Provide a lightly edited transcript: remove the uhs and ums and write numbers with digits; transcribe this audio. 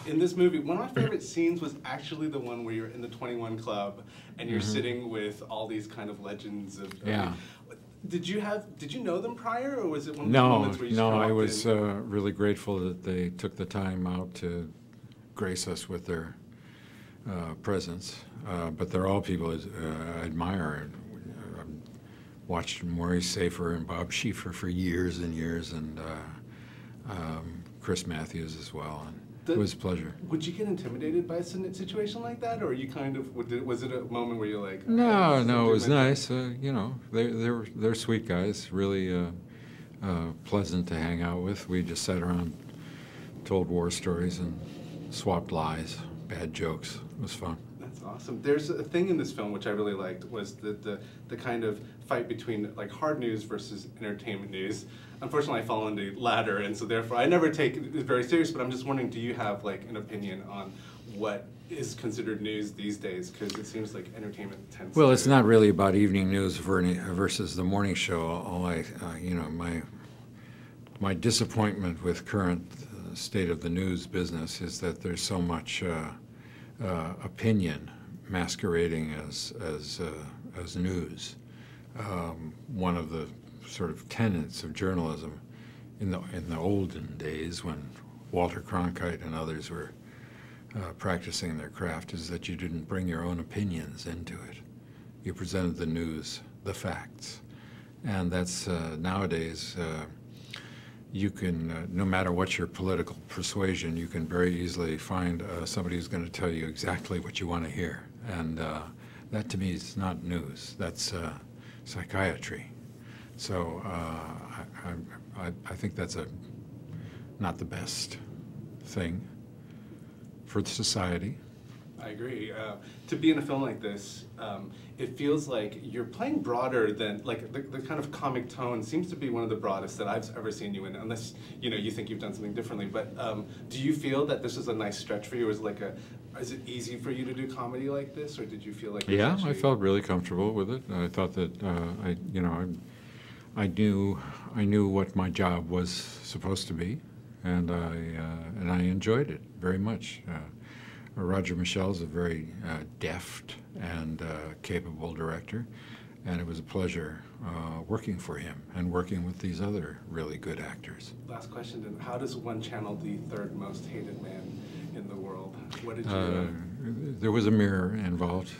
in this movie, one of my favorite scenes was actually the one where you're in the 21 Club and you're sitting with all these kind of legends of. Yeah. Did you know them prior, or was it one of those moments where you just No, kinda I walked was in? really grateful that they took the time out to grace us with their presence. But they're all people I admire. I've watched Maurice Safer and Bob Schieffer for years and years, and Chris Matthews as well. And it was a pleasure. Would you get intimidated by a situation like that, or you kind of was it a moment where you're like? Okay, No, this is it was nice. different? You know, they're sweet guys, really pleasant to hang out with. We just sat around, told war stories, and swapped lies, bad jokes. It was fun. That's awesome. There's a thing in this film which I really liked, was the kind of fight between like hard news versus entertainment news. Unfortunately, I fall into the latter, and so therefore I never take it very serious. But I'm just wondering, do you have like an opinion on what is considered news these days? Because it seems like entertainment tends. Well, to... it's not really about evening news versus the morning show. My disappointment with current state of the news business is that there's so much opinion masquerading as news. One of the sort of tenets of journalism in the olden days, when Walter Cronkite and others were practicing their craft, is that you didn't bring your own opinions into it. You presented the news, the facts. And that's nowadays, you can, no matter what your political persuasion, you can very easily find somebody who's going to tell you exactly what you want to hear. And that to me is not news, that's psychiatry. So I think that's not the best thing for society. I agree. To be in a film like this, it feels like you're playing broader than, like, the kind of comic tone seems to be one of the broadest that I've ever seen you in, unless, you think you've done something differently. But do you feel that this is a nice stretch for you? Is it easy for you to do comedy like this, or did you feel like... Yeah, I felt really comfortable with it. I thought that, I knew what my job was supposed to be, and I enjoyed it very much. Roger Michell is a very deft and capable director, and it was a pleasure working for him and working with these other really good actors. Last question, then. How does one channel the third most hated man in the world? What did you do? There was a mirror involved.